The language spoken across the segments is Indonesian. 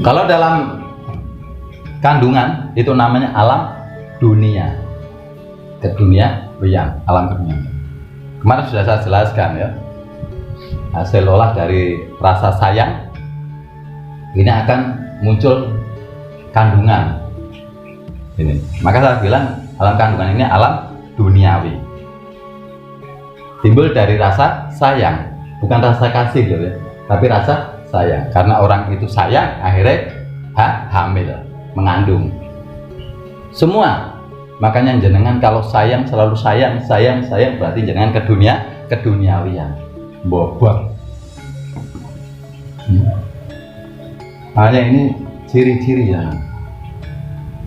Kalau dalam kandungan itu namanya alam dunia, keduniawian, alam kedunia. Kemarin sudah saya jelaskan ya, hasil olah dari rasa sayang ini akan muncul kandungan ini. Maka saya bilang alam kandungan ini alam duniawi, timbul dari rasa sayang, bukan rasa kasih loh ya, tapi rasa sayang. Karena orang itu sayang, akhirnya hamil, mengandung. Semua. Makanya jenengan kalau sayang selalu sayang berarti jenengan keduniawian. Bobot. Hanya ini ciri-ciri ya.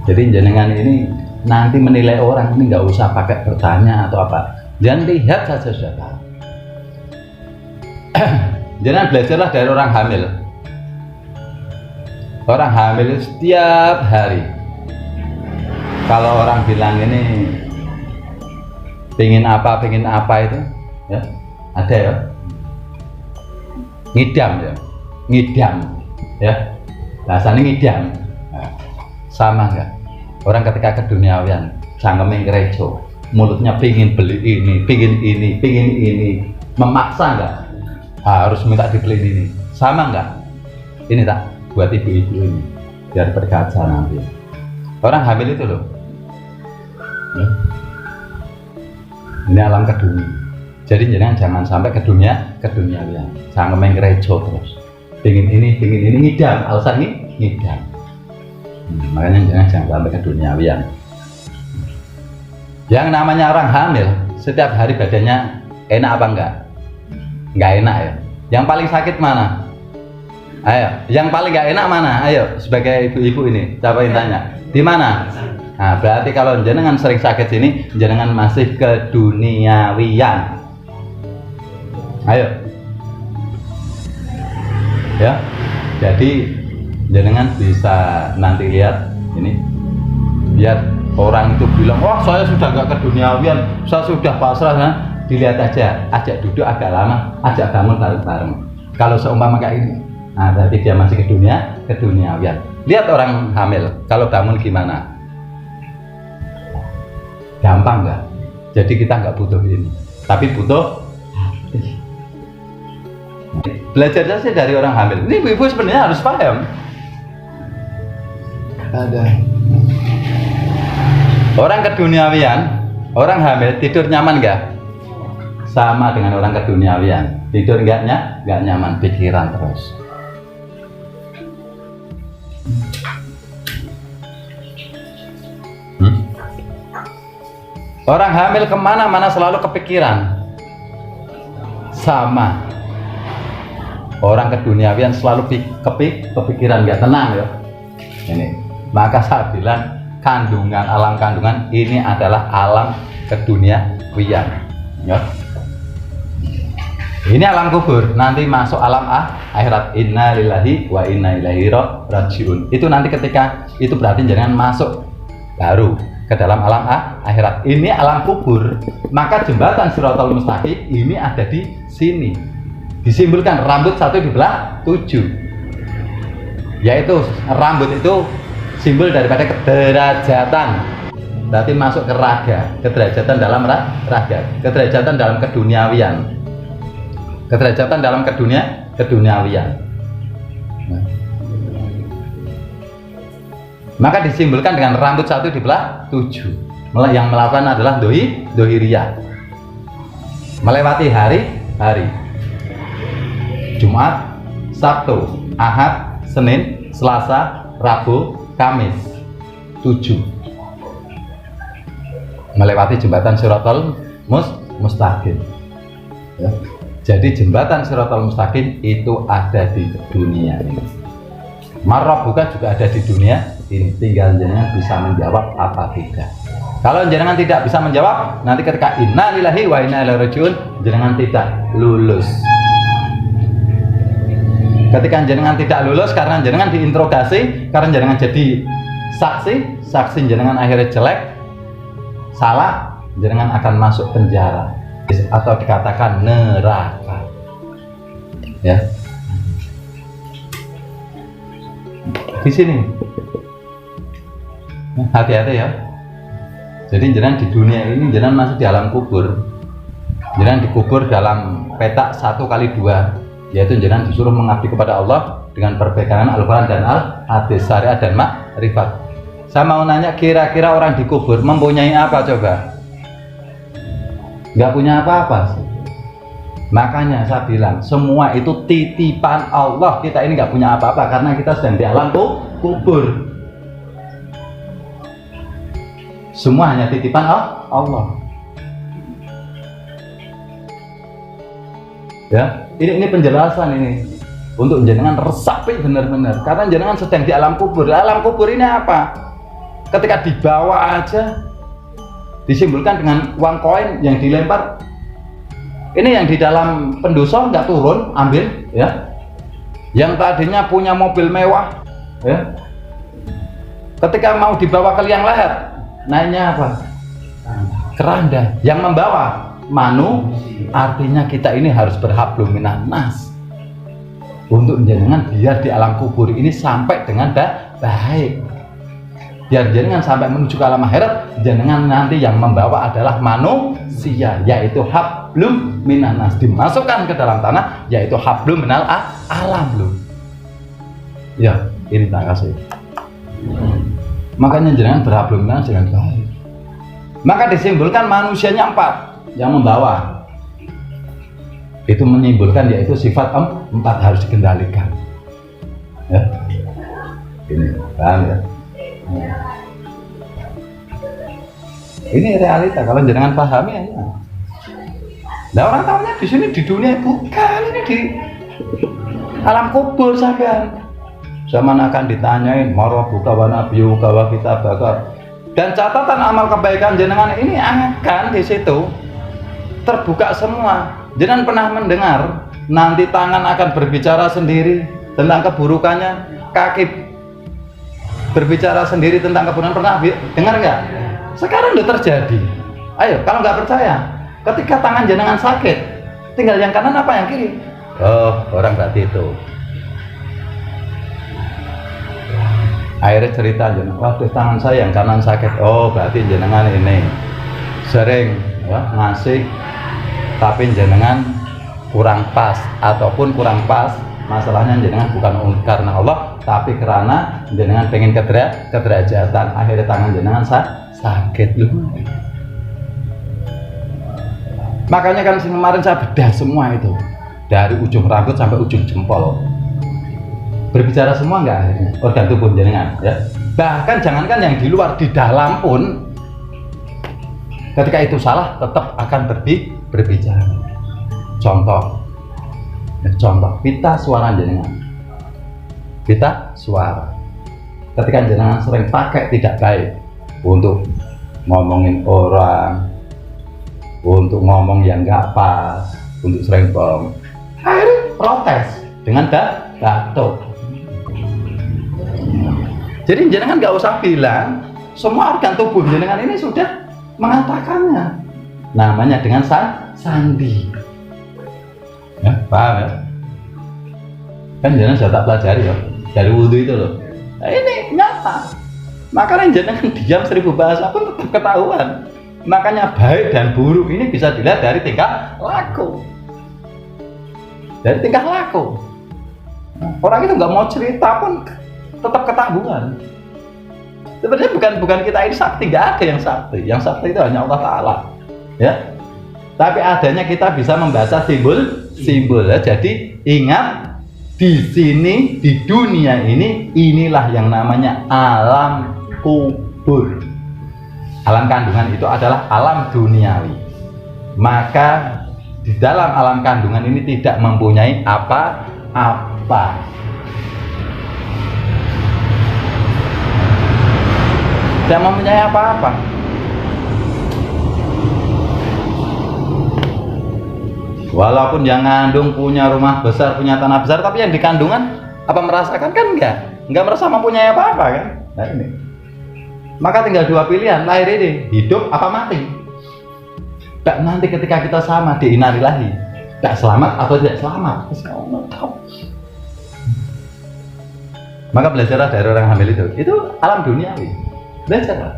Jadi jenengan ini nanti menilai orang ini nggak usah pakai bertanya atau apa. Jangan lihat saja sudah tahu. Jangan belajarlah dari orang hamil. Orang hamil itu setiap hari, kalau orang bilang ini pingin apa itu, ya ada ya, ngidam ya, rasanya ngidam. Nah, sama enggak? Orang ketika keduniawian, cangkemnya gerejo, mulutnya pingin beli ini, pingin ini, memaksa enggak? Harus minta dibeli ini, sama enggak? Ini tak buat ibu-ibu ini biar berkaca nanti. Orang hamil itu loh ya. Ini alam kedunia. Jadi jangan sampai keduniawian, jangan main gerejo terus pingin ini ngidam, alasan ngidam. Makanya jangan sampai keduniawian. Yang namanya orang hamil setiap hari badannya enak apa enggak enak ya. Yang paling sakit mana? Ayo, yang paling nggak enak mana? Ayo, sebagai ibu-ibu ini, siapa yang tanya? Di mana? Nah, berarti kalau jenengan sering sakit sini, jenengan masih keduniawian. Ayo, ya. Jadi jenengan bisa nanti lihat ini, biar orang itu bilang, wah saya sudah nggak keduniawian, saya sudah pasrah. Nah, dilihat aja, ajak duduk agak lama, ajak bangun bareng-bareng. Kalau seumpama kayak ini. Nah, berarti dia masih keduniawian. Lihat orang hamil, kalau bangun gimana? Gampang nggak? Jadi kita nggak butuh ini, tapi butuh hati. Belajar saja dari orang hamil. Ini ibu-ibu sebenarnya harus paham. Ada orang keduniawian, orang hamil tidur nyaman nggak? Sama dengan orang keduniawian, tidur nggak nyaman, pikiran terus. Orang hamil kemana-mana selalu kepikiran. Sama. Orang keduniawian selalu kepikiran, nggak tenang ya. Ini. Maka saya bilang kandungan, alam kandungan ini adalah alam keduniawian. Ya. Ini alam kubur, nanti masuk alam akhirat. Inna lillahi wa inna ilaihi rajiun. Itu nanti ketika itu berarti jangan masuk baru ke dalam alam akhirat. Ini alam kubur. Maka jembatan Shiratal Mustaqim ini ada di sini. Disimbolkan rambut satu dibelah 7. Yaitu rambut itu simbol daripada kederajatan. Berarti masuk ke raga, kederajatan dalam raga, kederajatan dalam keduniawian. Kederajatan dalam keduniawian. Nah. Maka disimbolkan dengan rambut satu dibelah 7. Yang melakukan adalah dohiriyah. Melewati hari, Jumat, Sabtu, Ahad, Senin, Selasa, Rabu, Kamis. 7. Melewati jembatan Shiratal Mustaqim. Ya. Jadi jembatan Shiratal Mustaqim itu ada di dunia ini. Marrabuka juga ada di dunia ini. Tinggal jenengan bisa menjawab apa tidak. Kalau jenengan tidak bisa menjawab, nanti ketika inna lillahi wa inna ilaihi rajiun, jenengan tidak lulus. Ketika jenengan tidak lulus karena jenengan diinterogasi, karena jenengan jadi saksi jenengan akhirnya jelek, salah, jenengan akan masuk penjara atau dikatakan neraka. Ya. Di sini. Hati-hati ya. Jadi jenengan di dunia ini jenengan masih di alam kubur. Jenengan dikubur dalam petak 1x2, yaitu jenengan disuruh mengabdi kepada Allah dengan berpegangan Al-Quran dan Al-Hadis, syariat dan makrifat. Saya mau nanya, kira-kira orang dikubur mempunyai apa coba? Nggak punya apa-apa. Makanya saya bilang, semua itu titipan Allah. Kita ini nggak punya apa-apa karena kita sedang di alam kubur. Semua hanya titipan Allah. Ya, ini penjelasan ini untuk jenengan resapi benar-benar, karena jenengan sedang di alam kubur. Alam kubur ini apa? Ketika dibawa aja disimbolkan dengan uang koin yang dilempar. Ini yang di dalam pendosa nggak turun, ambil ya. Yang tadinya punya mobil mewah, ya. Ketika mau dibawa ke liang lahat, naiknya apa? Keranda. Yang membawa artinya kita ini harus berhablum minan nas untuk jenengan biar di alam kubur ini sampai dengan baik, biar jenengan sampai menuju ke alam akhirat. Jenengan nanti yang membawa adalah manusia, yaitu hablum minan nas, dimasukkan ke dalam tanah, yaitu hablum minal alam lu. Ya, ini tak kasih. Makanya jenengan berhablum minan nas dengan baik. Maka disimbolkan manusianya 4 yang membawa, itu menyimpulkan yaitu sifat 4 harus dikendalikan. Ya, ini paham ya? Ini realita kalau jenengan pahami ya. Nah, orang tahunya di sini di dunia, bukan, ini di alam kubur sampean. Zaman akan ditanyain marabuka wa nabiyuka wa kitabaka, dan catatan amal kebaikan jenengan ini akan di situ terbuka semua. Jangan pernah mendengar nanti tangan akan berbicara sendiri tentang keburukannya, kaki berbicara sendiri tentang keburukan. Pernah dengar nggak? Sekarang udah terjadi. Ayo, kalau nggak percaya, ketika tangan jenengan sakit, tinggal yang kanan apa yang kiri? Oh, orang berarti itu. Akhirnya cerita jenengan, waduh tangan saya yang kanan sakit. Oh, berarti jenengan ini sering ya, ngasih tapi jenengan kurang pas, ataupun kurang pas masalahnya jenengan bukan karena Allah tapi karena jenengan pengen kederajatan. Akhirnya tangan jenengan sakit loh. Makanya kan kemarin saya bedah semua itu dari ujung rambut sampai ujung jempol, berbicara semua nggak akhirnya organ tubuh jenengan ya. Bahkan jangankan yang di luar, di dalam pun ketika itu salah tetap akan berbicara. Contoh pita suara jenengan, pita suara ketika jenengan sering pakai tidak baik untuk ngomongin orang, untuk ngomong yang nggak pas, untuk sering bohong, akhirnya protes dengan batuk. Jadi jenengan nggak usah bilang, semua organ tubuh jenengan ini sudah mengatakannya. Namanya dengan sandi. Ya, paham ya? Kan jenengan sudah tak pelajari ya dari wudhu itu loh. Nah, ini nyata. Makanya jenengan diam 1000 bahasa pun tetap ketahuan. Makanya baik dan buruk ini bisa dilihat dari tingkah laku. Dari tingkah laku. Orang itu nggak mau cerita pun tetap ketahuan. Sebenarnya bukan kita ini sakti, nggak ada yang sakti. Yang sakti itu hanya Allah Ta'ala. Ya, tapi adanya kita bisa membaca simbol ya. Jadi ingat, di sini di dunia ini inilah yang namanya alam kubur. Alam kandungan itu adalah alam duniawi. Maka di dalam alam kandungan ini tidak mempunyai apa-apa. Tidak mempunyai apa-apa. Walaupun yang ngandung punya rumah besar, punya tanah besar, tapi yang di kandungan apa merasakan? Kan enggak merasa mempunyai apa-apa kan? Nah ini. Maka tinggal 2 pilihan, lahir ini, hidup apa mati. Nanti ketika kita sama di innalillahi gak selamat atau tidak selamat. Tahu. Maka belajarlah dari orang hamil itu alam duniawi, belajarlah.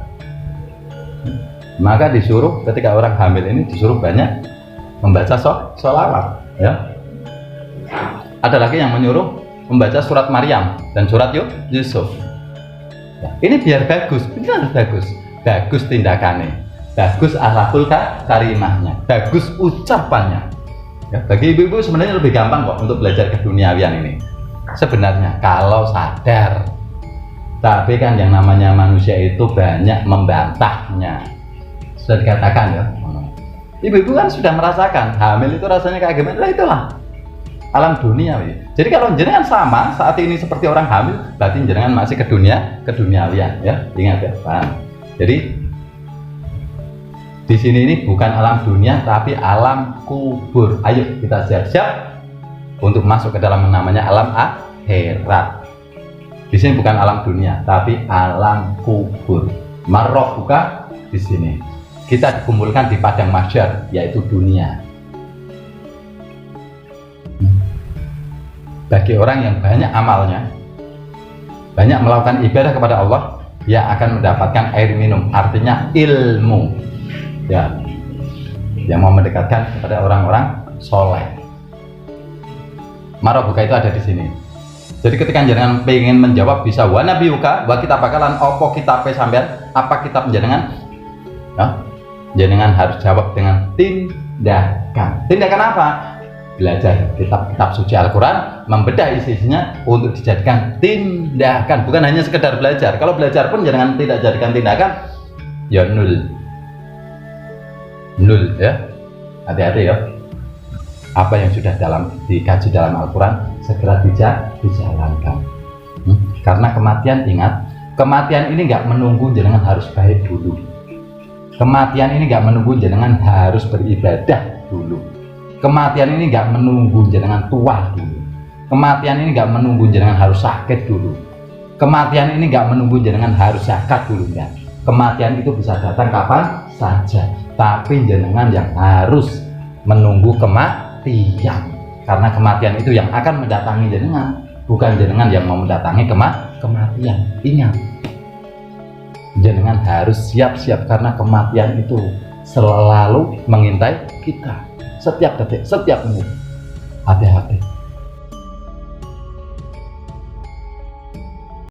Maka disuruh ketika orang hamil ini disuruh banyak membaca sholawat, ya. Ada lagi yang menyuruh membaca surat Maryam dan surat Yusuf. Ya, ini biar bagus, ini harus bagus tindakannya, bagus akhlakul karimahnya, bagus ucapannya. Ya, bagi ibu-ibu sebenarnya lebih gampang kok untuk belajar keduniawian ini. Sebenarnya kalau sadar, tapi kan yang namanya manusia itu banyak membantahnya. Sudah dikatakan ya, ibu-ibu kan sudah merasakan hamil itu rasanya kayak gimana. Lah itulah alam duniawi. Jadi kalau jenengan sama saat ini seperti orang hamil, berarti jenengan masih keduniawian ya. Ingat ya, paham. Jadi di sini ini bukan alam dunia tapi alam kubur. Ayo kita siap-siap untuk masuk ke dalam namanya alam akhirat. Di sini bukan alam dunia tapi alam kubur. Marroh buka di sini. Kita dikumpulkan di padang mahsyar yaitu dunia. Bagi orang yang banyak amalnya, banyak melakukan ibadah kepada Allah, dia akan mendapatkan air minum, artinya ilmu, ya, yang mau mendekatkan kepada orang-orang soleh. Marobuka itu ada di sini. Jadi ketika jenengan pengen menjawab bisa wa nabiyuka, wa kita bakalan opo kitabe sampean, apa kitab jenengan? Ya, jenengan harus jawab dengan tindakan. Tindakan apa? Belajar kitab-kitab suci Al-Quran, membedah isi-isinya untuk dijadikan tindakan, bukan hanya sekedar belajar. Kalau belajar pun jangan tidak jadikan tindakan, ya nul ya. Hati-hati ya. Apa yang sudah dikaji dalam Al-Quran segera dijalankan. Karena kematian, ingat, kematian ini nggak menunggu jenengan harus baik dulu. Kematian ini nggak menunggu jenengan harus beribadah dulu. Kematian ini nggak menunggu jenengan tua dulu. Kematian ini nggak menunggu jenengan harus sakit dulu. Kematian ini nggak menunggu jenengan harus zakat dulu, ya. Kematian itu bisa datang kapan saja. Tapi jenengan yang harus menunggu kematian. Karena kematian itu yang akan mendatangi jenengan, bukan jenengan yang mau mendatangi kematian. Ingat, jenengan harus siap-siap karena kematian itu selalu mengintai kita. Setiap detik, setiap menit. Hati-hati.